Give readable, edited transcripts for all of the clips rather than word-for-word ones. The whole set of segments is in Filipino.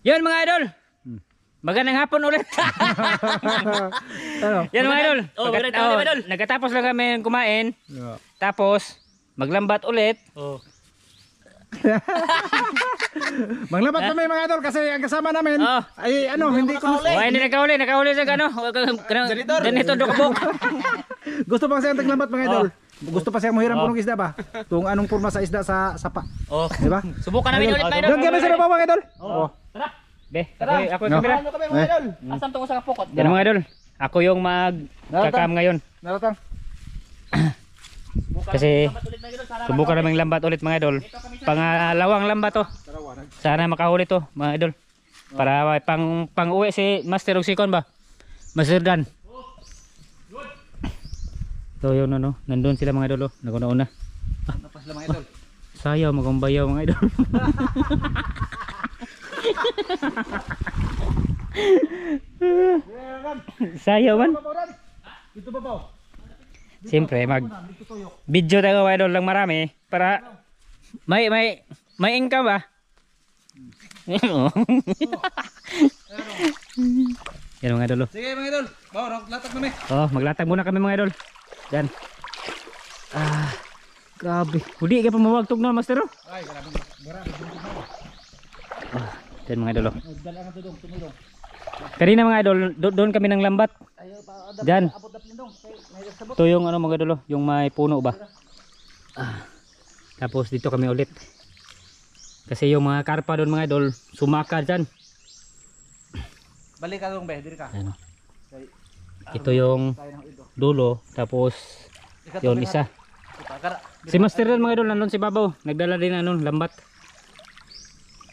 Yun mga idol. Magandang hapon ulit. Ano? Yan mga idol. idol. Nagkatapos lang kami kumain. Yeah. Tapos maglambat ulit. Oh. Maglabat kami mga idol kasi ang kasama namin Oh. ay ano, hindi ko Hindi nakahuli sa ano. Ganito dokbok. gusto pa siyang taglambat mga idol. Gusto pa siyang mahiram punong isda ba? Kung anong purma sa isda sa sapa. Oh. Di ba? Subukan namin ulit mga idol. Doon kami sa baba mga idol. Oh. Tara. Be, ako No. kamera. Asam tungo sa kapukot. Yan mga idol. Ako yung magkakam ngayon. Naratang. Kasi subukan namin lambat ulit mga idol. Pangalawang lambat to. Sana makahuli to mga idol. Para pang uwi si Master Oxicon ba? Master Dan. So yun ano, nandun sila mga idol. Naguna-una. Napas lang mga idol. Sayaw, magumbayaw mga idol. Sayaw man. Dito ba po? Siyempre mag video tayo mga idol lang marami para may income ba? Yan mga idol. Sige mga idol. Bawa, latag kami. Oh, maglatag muna kami mga idol. Yan. Grabe. Hudi ka pa mawagtog na master oh. Ay, grabe. Yan mga idol. Kanina mga idol, doon kami ng lambat. Diyan. Ito yung ano mga idol, yung may puno ba. Tapos dito kami ulit. Kasi yung mga karpa doon mga idol, sumaka dyan. Balik ka dong be, diri ka. Ano. Ito yung dulo, tapos yun isa. Si Master Dan mga idol, nandun si Babaw. Nagdala din ano, lambat.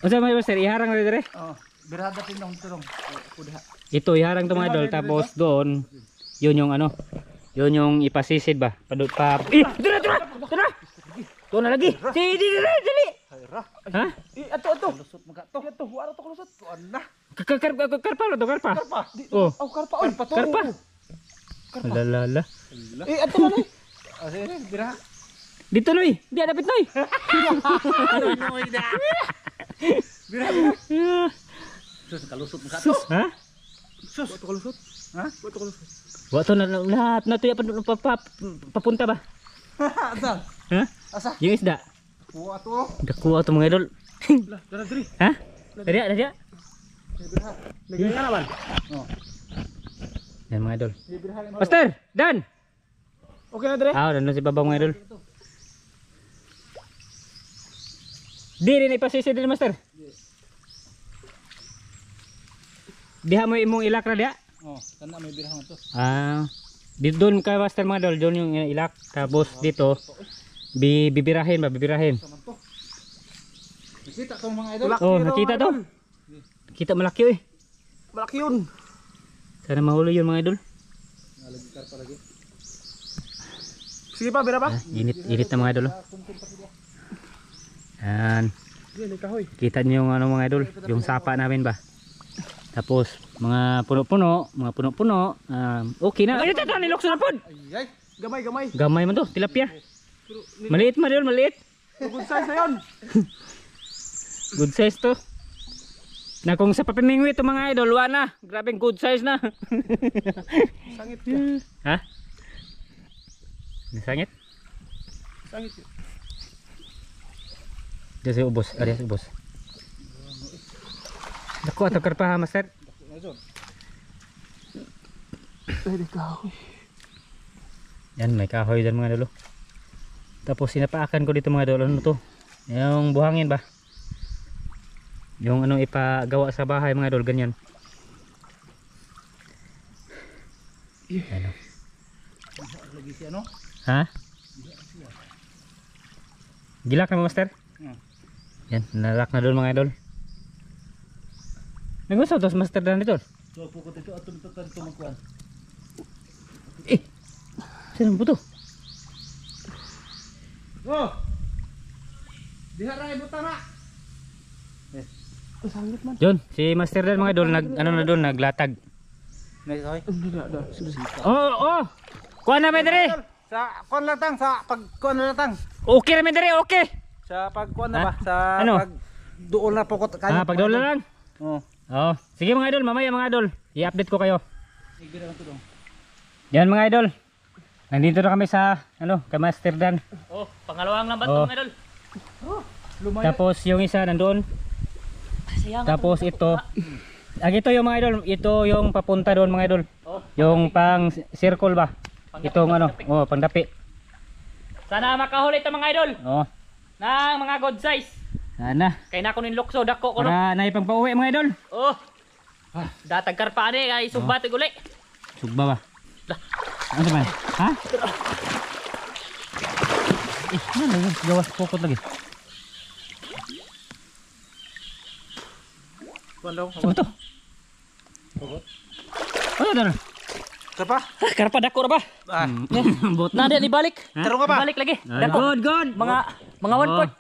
O sa mga Master, iharang na dire. Oh, birada pindong turong. Ito iharang to mga idol, tapos doon yun yung ano, yun yung ipasisid ba. Tara. Doon na lagi. Dili. Ha? Ato. Lusot mga to. Ato, wala to lusot. Ana. Karpa lo to, karpa. Oh, Karpa. karpa. Lalala. Ato na ni. Sige, bira. Dito noy, di dapit noy. Bira. Sus kalusot mga to. Ha? Sus, wato kalusot. Ha? Wato kalusot. Wato na lahat na to papunta ba? Asa? Ha? Asa? Yung isda. Wato. Dakuha to mga idol. Lah, dara diri. Ha? Dari. Lagi ka naman. Oh. Yan mga idol. Master, Dan. Okay na diri. Nandun si Babaw mga idol. Di rin ipasisid din Master. Diha mo imong ilak ra diha. Oh, kana may birahan to. Dito doon ka Master mga idol, doon yung ilak. Tapos dito bibirahin. Nakita tong mga idol. Oh, nakita to. Kita malaki eh. Malaki yun. Sana mahuli yun mga idol. Lagi karpa lagi. Sige pa, bira pa. Init na mga idol. Yan. Dili kahoy. Kita niyo yung ano mga idol, yung sapa namin ba. Tapos mga puno-puno. Okay na. Ay, ito nilokso na pod. Ay, gamay. Gamay man to, tilapia. Maliit man yun, maliit. Good size na yun. Good size to. Na kung sa papimingwi ito mga idol, wala na. Grabing good size na. Sangit ka. Ha? Nasangit? Sangit ka. Diyan si ubos. Arias ubos. Naku, ato karpa ha, Master. Pwede kahoy. Yan, may kahoy dyan mga idol. Tapos sinapaakan ko dito mga idol. Ano to? Yung buhangin ba? Yung anong ipagawa sa bahay mga idol, ganyan. Ano? Lagi si ano? Ha? Gilak na mo Master? Yan, nalak na doon mga idol. Nagusaw to Master Dan dito. So, pukot ito at tumitutan magkuhan. Saan po to? Oh! Diha ra ibuta na. Sangit man. Yun, si Master Dan mga idol, ano na doon, naglatag. Oh! Kuha na Medre! Sa kuan lang tang, sa pagkuan lang tang. Okay na Medre, okay! Sa pagkuan na ba? Sa Ano? pag duol na pukot kayo. Pagdoon lang. Oh. Oh, sige mga idol, mamaya mga idol, i-update ko kayo. Yan mga idol. Nandito na kami sa kay Master Dan. Oh, pangalawang lambat Oh. to mga idol. Tapos yung isa nandoon. Sayang. Tapos ito. Ito yung mga idol, ito yung papunta doon mga idol. Oh. Yung pang circle ba? Itong pangdapi. Sana makahuli ito mga idol. Oh, Ng mga good size. sana. Kay nako nin lukso dako ko no. Para naipagpauwi mga idol. Oh. Datag karpa ani kay sumbat uli. Sugba ba? Dah. Ano ba? Ha? Ano yun? Gawas pokot lagi. Saan to? Ano ito? Karpa? Karpa dako ra ba? Ah. Bot Na di balik. Tarong ka ba? Balik lagi. Ah, Dako. good. Mga one Oh. fourth.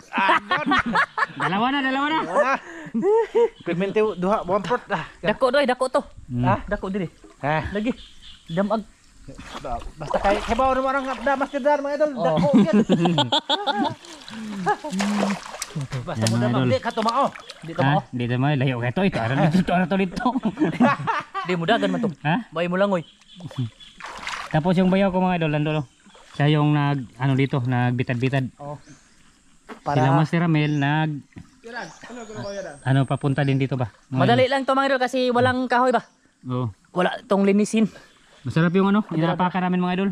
Dalawa na. Ah. Pigmente duha 1/4 ah. Dako doy, dako to. Ha? Dako diri. Ah. Lagi. Damag. Basta kay bawo naman ang da Master Dan mga idol. Oh. Dako yan. Basta mo Yan, mga damang idol. di ka tumao. Di to Ha? mo. Dito mo, layo ka ito. Ito dito. Di mo dagan man to. Ha? Bay mo lang oy. Tapos yung bayaw ko mga idol, nandun. Siya yung dito, nagbitad-bitad. Oh. Sila Master Ramel, papunta din dito ba? Mga Madali lang to mga idol kasi walang kahoy ba? idol. Oo. Wala tong linisin. Masarap yung inapakan namin mga idol.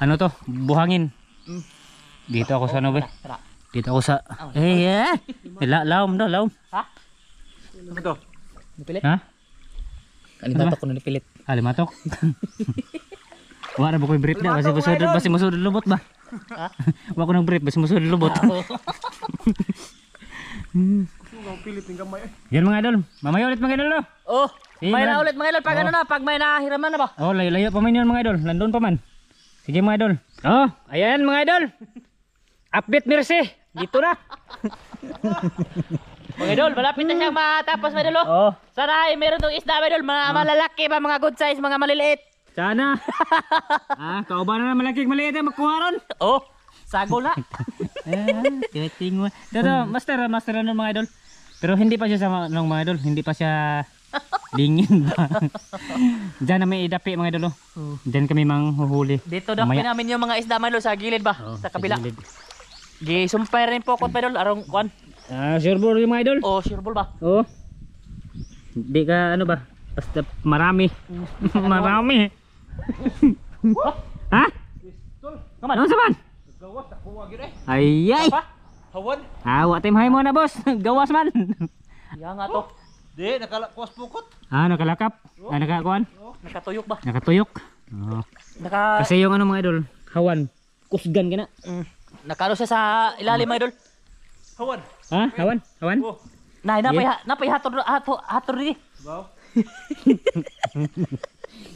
Ano to? Buhangin. Dito ako sa ba? Tara. Dito ako sa... Laom daw, laom. Ha? Ano to? Nipilit? Ha? Kanina to ko nipilit. Limatok. Wala na ba ko'y brief na kasi musudod lubot ba? Ha? Wala ko ng brief kasi musudod lubot. Yan mga idol. Mamaya ulit mga idol no? Oh, Sige, may Brad. na ulit mga idol pag ano na, pag may nahiraman na ba? Oh, layo-layo pa man yun mga idol. Nandun pa man. Sige mga idol. Oh, ayan mga idol. Update Mercy. Dito na. Mga idol, malapit na siyang matapos mga idol. Oh. Oh, Sana ay meron tong isda mga idol, mga malalaki ba, mga good size, mga maliliit. sana. Kauban na malaking maliit na makuha ron. Oh, sago na. Titing mo. Dito, master ano mga idol. Pero hindi pa siya sa mga idol. Hindi pa siya lingin ba. Diyan na may idapi mga idol. Diyan kami manghuhuli. Dito daw Mamaya. namin yung mga isda mga idol sa gilid ba, Oh, sa kabila. gilid. Gisumpay rin po kot mga idol, arong kuan. Sure ball yung mga idol. Oh, sureball ba? Oo. Hindi ka ba? Basta marami. Marami. Ha? Kaman. Ano saman? Gawas ako wag yun eh. Ay. Pa? Hawan. Wa time hay mo na boss. Gawas man. Iya nga to. Di nakalakuas pukot. Nakalakap. Nakakuan. Nakatuyok ba? Nakatuyok. Oo. Kasi yung mga idol, hawan. Kusgan ka na. Nakano siya sa ilalim mga idol. Hawan. Ha? Hawan? Hawan? Oh. Napay hator diri. Baw.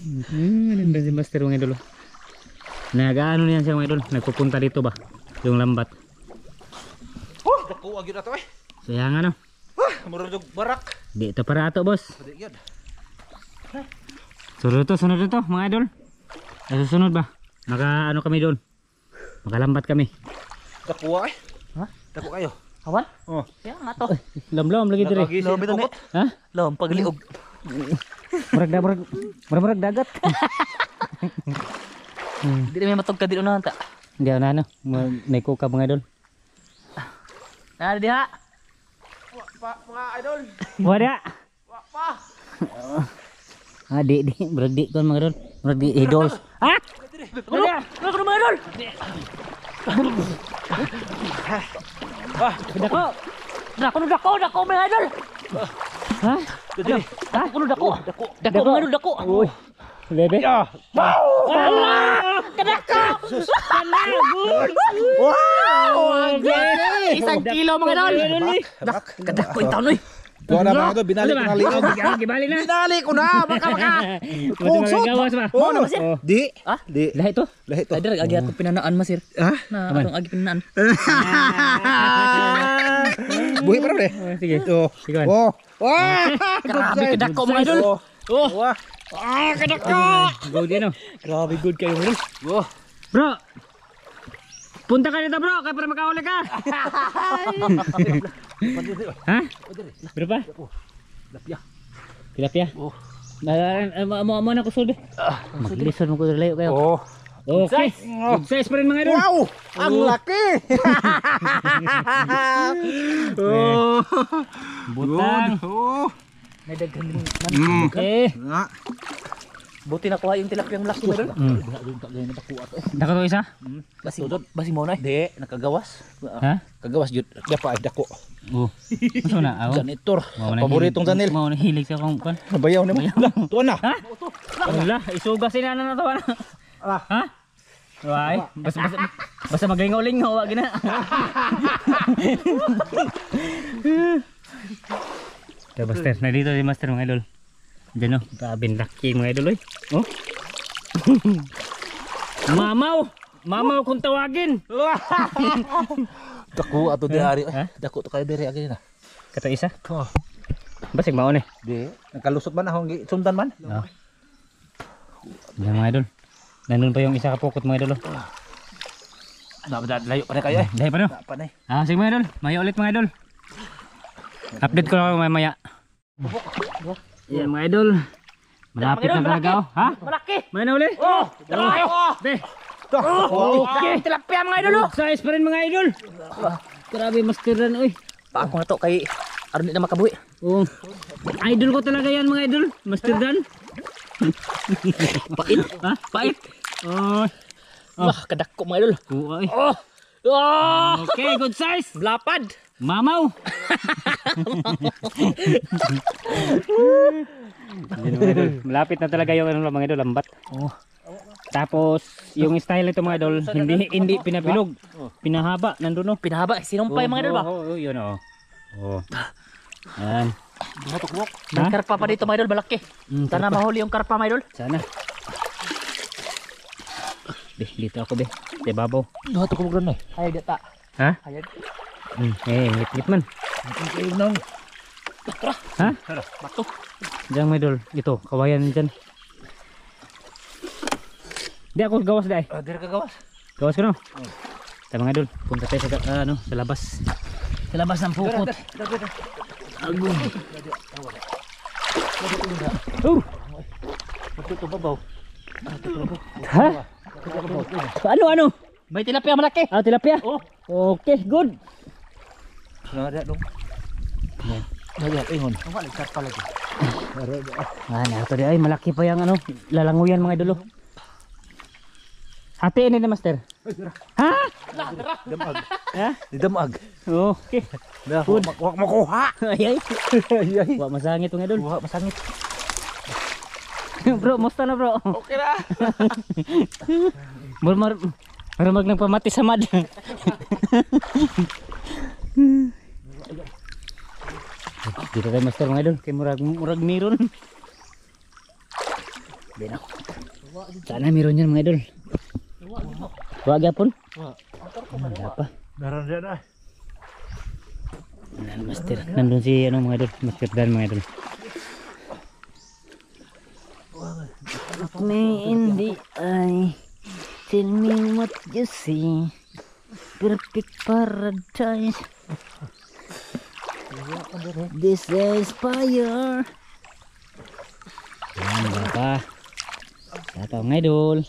Nandun si Master mga idol. Nag-ano niyan siya mga idol. Nagpupunta dito ba? Yung lambat. Oh, dako wag yun ato eh. Kaya nga no. Murudog barak. Dito para ato boss. Pwede yun. Sunod ito mga idol. Susunod ba? Ano kami doon. Makalambat kami. Dako eh. Ha? Dako kayo. Hawan? Oh. Iya nga to. Lam lagi diri. Nakagising Lobi to ni. pukot. Ha? Lom pagliog. Murag dagat. Di may matog ka dito na ta. Hindi ako na ano. May kuka mga idol. Na di ha. Mga idol. Wala. Pa. Di. Murag di kon mga idol. Murag di idols. Ha? Wala. Wala ko mga idol. Dako mga idol. Ha? Dako mga idol, dako. Uy. Bebe. Isang kilo mga idol. Kadako yung taon oy. Tuwa na mga idol, binalik ko na liog. Gibali na. Binalik ko na, baka. Pusot. Gawas ba? Oh, di. Ha? Di. Lahi to. Lahi to. Ay, agi ato pinanaan masir. Ha? Na atong agi pinanaan. Buhi pa rin eh. Sige. Oh. Sige. Oh. Wah! Grabe kadako mga idol. Oh. Wah. Good yan o. Grabe good kayo mga idol. Oh. Bro. Punta ka dito bro. Kaya para makahuli ka. Ha? Bro pa? Tilapia. Mo na ko sulbi. Maglison mo ko layo kayo. Oh. Okay. Good size pa rin mga idol. Wow! Ang laki! Oh. Butang. Oh. May daghan din. Okay. Nga. Buti nakuha yung tilapiyang laki mo doon. Dako to isa? Basi mo na eh. Di, nakagawas. Ha? Kagawas jud. Dapa ay dako. Oh. Maso na aw. Janitor. Paboritong Janil. Mao na hilig sa kong kan. Nabayaw ni mo. Tuwa na. Ha? Wala, isuga sina na to na. Ha? Why? Basta maglingaw-lingaw wa gina. Ya master, na dito si master mga idol. Diyan oh, grabe laki mga idol oy. Oh. Mamaw kung tawagin. Dako ato di ari. Ha? Dako to kay diri agi na. Kato isa. Oh. Basig mao ni. Di, nakalusot man akong sundan man. Oh. Yan mga idol. Nandun pa yung isa kapukot mga idol. Layo pa na kayo eh. Lahi pa no? Pa na. Sige mga idol, maya ulit mga idol. Update ko lang mamaya. Yan mga idol. Malapit na talaga oh. Ha? Malaki. May na uli? Oh! Tilapia! Be. Okay. Tilapia mga idol oh! Size pa rin mga idol. Grabe masteran oy. Pa ako na to kay aron di na makabuhi. Oh. Idol ko talaga yan mga idol. Master Dan. Pait. Ha? Pait. Oh. Wah, kadako mga idol. Uy. Oh! Oh! Okay, good size. Lapad. Mamaw. Yan mga idol. Malapit na talaga yung ano mga idol, lambat. Oh. Tapos yung style nito mga idol, hindi pinabilog. Pinahaba nandun no. Pinahaba, sinumpay mga idol ba? Oo, yun oh. Oh. Yan. May karpa pa dito mga idol, malaki. Sana mahuli yung karpa mga idol. Sana. Dito ako be. Sa babaw. Dato ko gron eh. Hayag data. Ha? Hayag. Ngit man. Nang. Ha? Bato. Diyan mga idol. Ito, kawayan dyan. Di ako gawas dai. Diri ka gawas. Gawas ko no. Sa mga idol, punta tayo sa sa labas. Sa labas ng pukot. Agong. Oh. Matuto babaw. Ha? Ano? May tilapia malaki. Ah, tilapia. Oh. Okay, good. Nada dong. Nada ingon. Wala karpa lagi. Nato di ay malaki pa yang ano, lalanguyan mga idol. Hatiin ni master. Ha? Damag. Ha? Damag. Okay. Wak makuha. Ay. Ay. Wa masangit mga idol. Wak masangit. Bro, musta na bro? Okay na. Marumag nang pamati sa mad. Dito tayo master mga idol. Kay murag meron. Dino. Sana meron yan mga idol. Wag yapon. Wala pa. Naran dia na. Master. Nandun si ano mga idol. Master Dan mga idol. Look me in the eye. Tell me what you see. Perfect paradise. This is fire. Yan, baka. Tataw mga idol.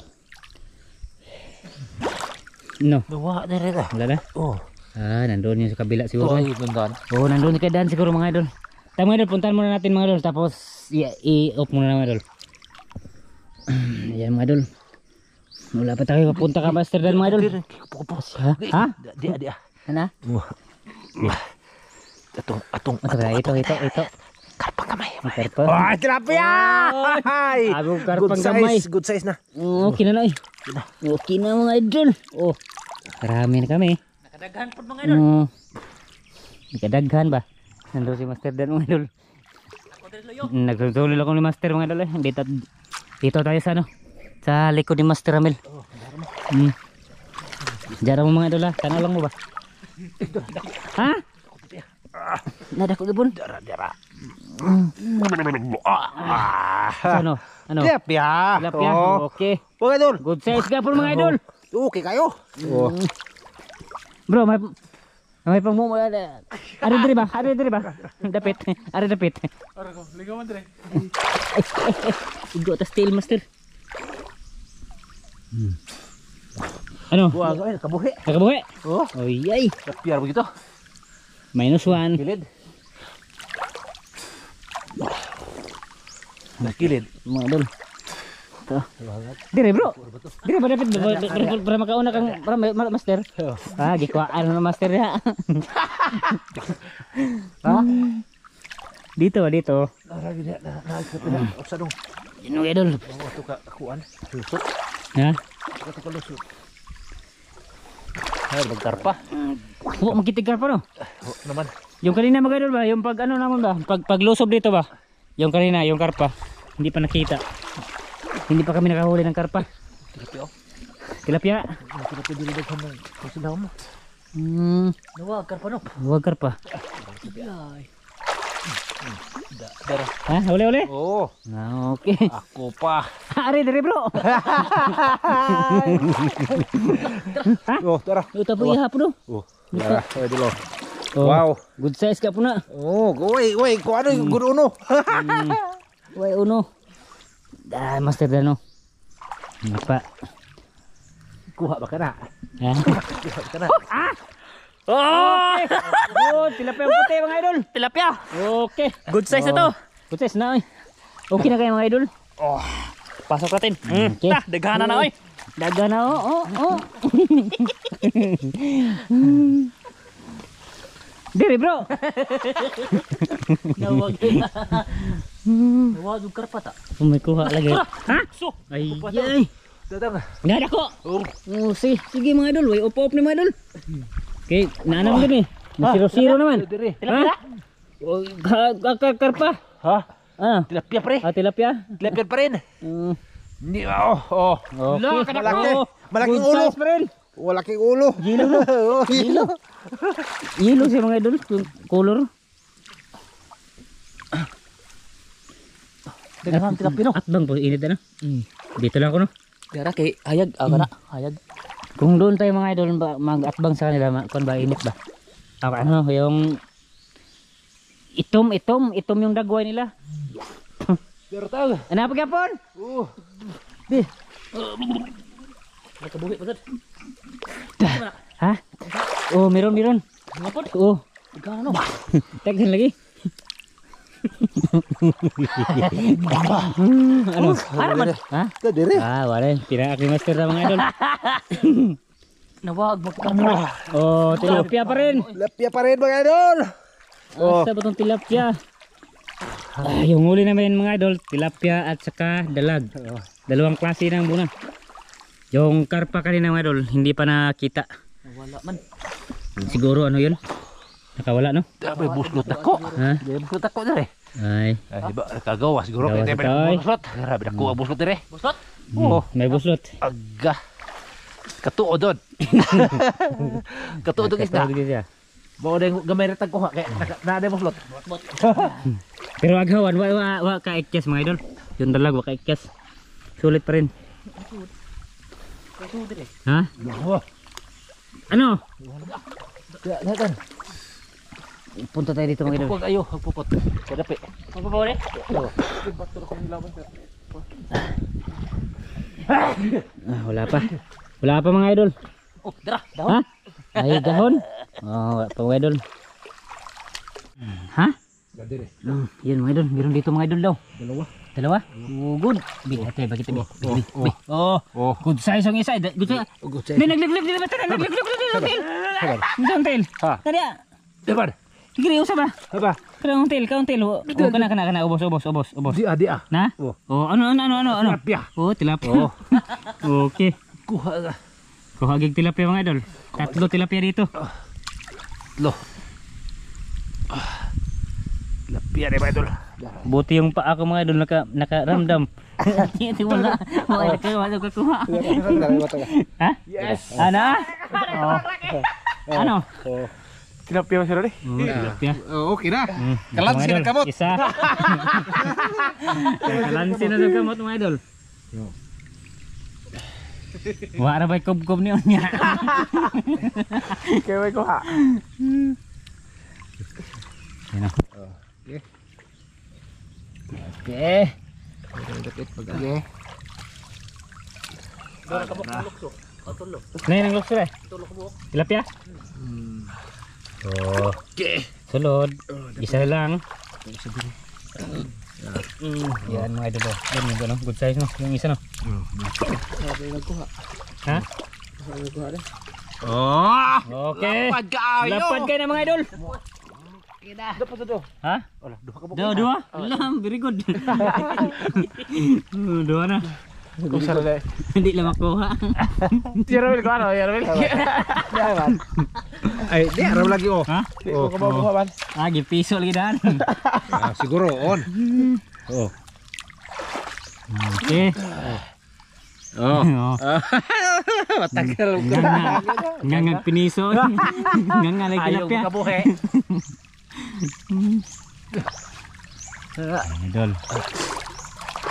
No. Duwa diri ta. Wala na? Oh. Nandun yung sa kabila siguro. Ay, bundan. Oo, nandun kay Dan siguro mga idol. Tayo mga idol, puntahan muna natin mga idol. Tapos i-off muna mga idol. Ayan mga idol. Wala pa tayo papunta ka master Dan mga idol. Ha? Dia. Ano? Atong. Ito. Karpa kamay. Karpa. Oh, tilapia! Ay! Agong karpang gamay. Good size na. Okay na na eh. Okay na mga idol. Oh, karami na kami. Nakadaghan po mga idol. Nakadaghan ba? Nandun si Master Dan mga idol. Ako din loyo. Nagtutulil ako ni Master mga idol eh. Dito tayo sa ano? Sa likod ni Master Amel. Diyan mo mga idol ha. Tanaw lang mo ba? Ha? Nada ko gabon. Dara. Ano? Tilapia. Tilapia. Oh. Okay. Mga idol. Good size ka po mga idol. Okay kayo. Oh. Bro, May pang mo ari diri ba? Ari diri ba? Dapit. Ari dapit. Ora ko, ligaw man dire. Igo ta steel master. Ano? Buwag ay kabuhi. Nakabuhi? Oh, Oy ay. kapiar begitu. -1. Kilid. Kilid. Mga idol. Ito. Dire bro. Dire ba dapat para makauna kang para master? Ah, gikwaan na master ya. Ha? Dito ba dito? Ara gid na usa dong. Yun idol. Mo to ka kuan. Lusot. Ha? Ka to lusot. Ay magkarpa. Oh, magkitigar pa no? Naman. Yung kanina mga idol ba, yung pag ano naman ba, paglusob dito ba? Yung kanina, yung karpa. Hindi pa nakita. Hindi pa kami nakahuli ng karpa. Tilapia. Tilapia. Tilapia dili dag mo. Kusilaw mo. Nawag karpa no. Huwag karpa. Ay. Dara. Ha? Uli? Oh, Ah, okay. ako pa. Ari, dari bro. Oh, dara. Ito po ihapon no. Oh, dara. Oy dilo. Oh, Wow. good size ka po na. Oh, oy, ko ano yung gudo no. Uy, uno. Ah, master dano. Ano pa? Kuha ba kana? Ha? Kuha ba kana? Oh! Good, tilapia puti mga idol. Tilapia. Okay. Good size na to. Good size na oy. Okay na kayo mga idol. Oh, pasok natin. Okay. Daghanan na oy. Daga na oh. Diri bro. Nawag. Nawag yung karpa ta. May kuha lagi. Ha? So, Ay, ay. datang. Nada ko. Oh, Oh, sige mga idol. Way up ni mga idol. Okay, naanam din eh. May 0-0 naman. diri. Ha? Oh, karpa. Ha? Ah, Tilapia pre. tilapia. Tilapia pa rin. Ni oh. Okay. malaki. Oh, Malaking good ulo. size pa rin. Malaking ulo. Gilo no. Gilo. Gilo siya mga idol. Yung color. Daghang tilapia no. At bang po init na. Dito lang ako no. Dara kay hayag aga na. Hayag. Kung doon tayo mga idol mag-atbang sa kanila, kung ba init ba? Ako ano, yung itom yung dagway nila. Dara tag. Ano pa gapon? Oh. Di. Nakabuhi pa sad. Ha? Oh, meron. Ngapod. Oh, Daghang no. taghan lagi. Ano? Ano man? Ha? Ta dire. Ah, wala. Tira ako master na mga idol. Nawag magkarpa. Oh, tilapia pa rin. Tilapia pa rin mga idol. Asa ba itong tilapia? Ah, yung huli namin mga idol, tilapia at saka dalag. Dalawang klase ng buna. Yung karpa kanina mga idol, hindi pa nakita. Wala man. Siguro ano yun? Nakawala no? May buslot ako. Ha? May buslot ako dire. Ay, Ay, ba kagawa siguro Gawas kay ito, may ay. buslot. Grabe na kuha buslot dire. Buslot? may buslot. Aga. Katuod dod. Katuod og isda. Katawag siya. Bao deng gamay ra tag kuha kay na buslot. Pero agawan, wa ka ikyas mga idol. Yung dalag, wa ka ikyas. Sulit pa rin. Ha? Ano? Datan. Punta tayo dito mga idol. Pupot ayo, pupot. Kadapi. Pupot re. Ah, wala pa. Wala pa mga idol. Oh, dara. Ha? Ay, dahon? Oh, wala pa mga idol. Ha? Yan mga idol. Meron dito mga idol daw. Dalawa? Oh, good. Big, ate, bakit ito? Oh, good size ang isa. Good size. Good size. May nagliglig din ba ito? Nagliglig. Isang tail. Ha. Tadi. Dapat. Kiri usah ba? Apa? Kauntil. Oh, kana ubos. Di ah. Na? Oh. Oh, ano? Tilapia. Oh, tilapia. Okay. Kuha. Kuha gig tilapia mga idol. 3 tilapia dito. Lo. Tilapia deh, idol. Buti yung paa ko mga idol nakaramdam. Ito wala. Wala ka kuha. Ha? Yes. Ano? Oh. Ano? Tilapia masih ada deh. Tilapia. Oke dah. Kalansin na kamot. Isa. Kalansin na kamot mga idol. Wala ba kob-kob niyo niya? Kaya ko ha. Yan o. Okay. Okay. Okay. Doon ka bukong lukso. O tulo. Ngayon ang lukso eh. Tulo ko buhok. Tilapia? Okay. Sulod. Isa na lang. Yan mga idol. Yan yung ano, good size no. Yung isa no. Ha? Oh! Okay. Lapad kayo na mga idol. Ha? Dua? Alam, very good. Dua na. Kung sa lalay. Hindi lang makuha. Yarwil ko ano? Yarwil. Ay, di araw lagi oh. Ha? Di ko kababuha man. Ah, gipiso lagi dan. Siguro on. Oh. Okay. Oh. Oh. Matagal ko. Ngangag piniso. Ngangag lagi Ayaw tilapia. ko kabuhe. Idol.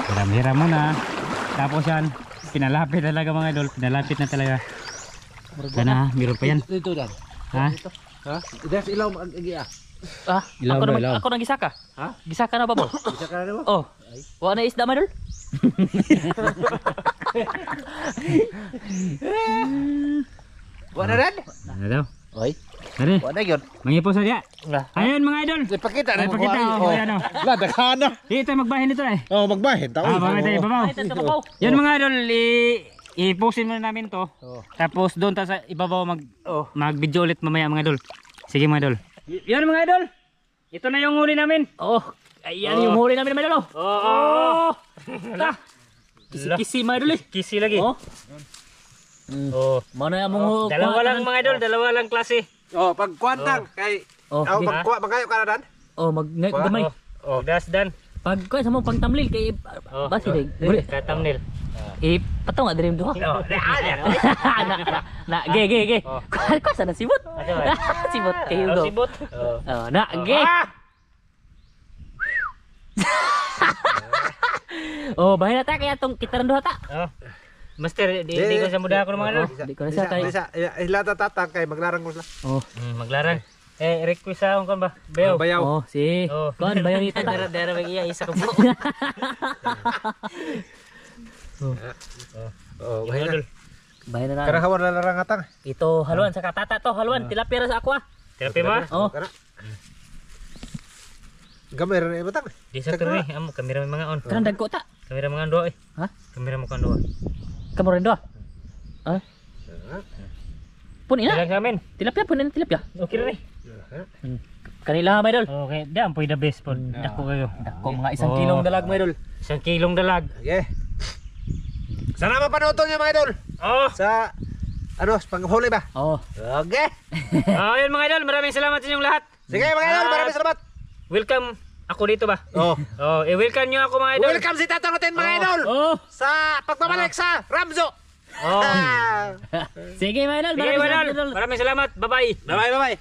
Hiram-hiram muna. Tapos yan, pinalapit talaga mga idol. Pinalapit na talaga. Sana, meron pa yan. Dito dan. Ha? Ha? Idas ilaw agi ah. Ah, Ilaw ako ba, na ilaw? ako nang gisaka. Ha? Gisaka na ba mo? Isa ka na ba? Oh. Wa na isda madol? Wala rin? Ano daw? Oy. Ano? Wala yun. Mangipos na diya. Lah. Ayun mga idol. Ipakita Ay, pakita. Oh, yan o. La, dakana. Dito tayo magbahin dito eh. Oh, magbahin tao. Ah, bakit tayo ibabaw? Ay, sa babaw. Yan mga idol, i-posin muna namin to. Tapos doon tayo sa ibabaw mag-video ulit mamaya mga idol. Sige mga idol. Yan mga idol. Ito na yung huli namin. Oh. Ayan yung huli namin madol. Oh. Ta. Kisi-kisi madol eh. Kisi lagi. Oh. Oh. Mana yang mong Dalawa lang mga idol, dalawa lang klase. Oh, pagkwantang kay Oh. oh, magkuha magayo ka na dan. Oh, gamay. Oh, das dan. Pag ko sa mo pang tamlil kay basi dig. Ka thumbnail. Patong nga dream duha. Na ge. Ko sana sibot. Sibot kay Hugo. Sibot. Oh, na ge. Oh, bahay na ta kaya tong kita rin duha ta. Oh. Master, di ko sa muda ako ng mga idol. Di ko na siya kay. Isa ilata tatang kay maglarang ko sila. Oh. Maglarang. Request sa akong kan ba? Bayaw. Bayaw. Oh, si. Oh. Kon bayaw ni ta. Dara iya isa ka po. Oh, bahay na. Bahay na Karang na. hawar na larang atang. Ito haluan sa katata to, haluan tilapia ra sa ako ah. Terapi ba? Oh. Gamay ra na batang. Di sa kami, amo kamera may mga on. Kanang dagko ta. Kamera mga doa eh. Ha? Kamera mo kan doa. Kamu rin doa. Ah. Punin na. Dalang sa amin. Tilapia punin tilapia. Okay na ni. Kanila may dol. Okay, di ampoy the best po. Dako kayo. Dako mga isang kilong dalag may dol. 1 kilong dalag. Okay. Sana mapanood niyo mga idol Oh. sa ano, panghuli ba? Oh. Okay. Ayun mga idol, maraming salamat sa inyong lahat. Sige mga idol, maraming salamat. Welcome ako dito ba? Oh. Oh, i-welcome niyo ako mga idol. Welcome si Tatang natin mga idol Oh. sa pagbabalik sa Ramzo. Oh. Ah. Sige may dol. Sige, mga idol. Maraming salamat. Bye-bye. Bye bye.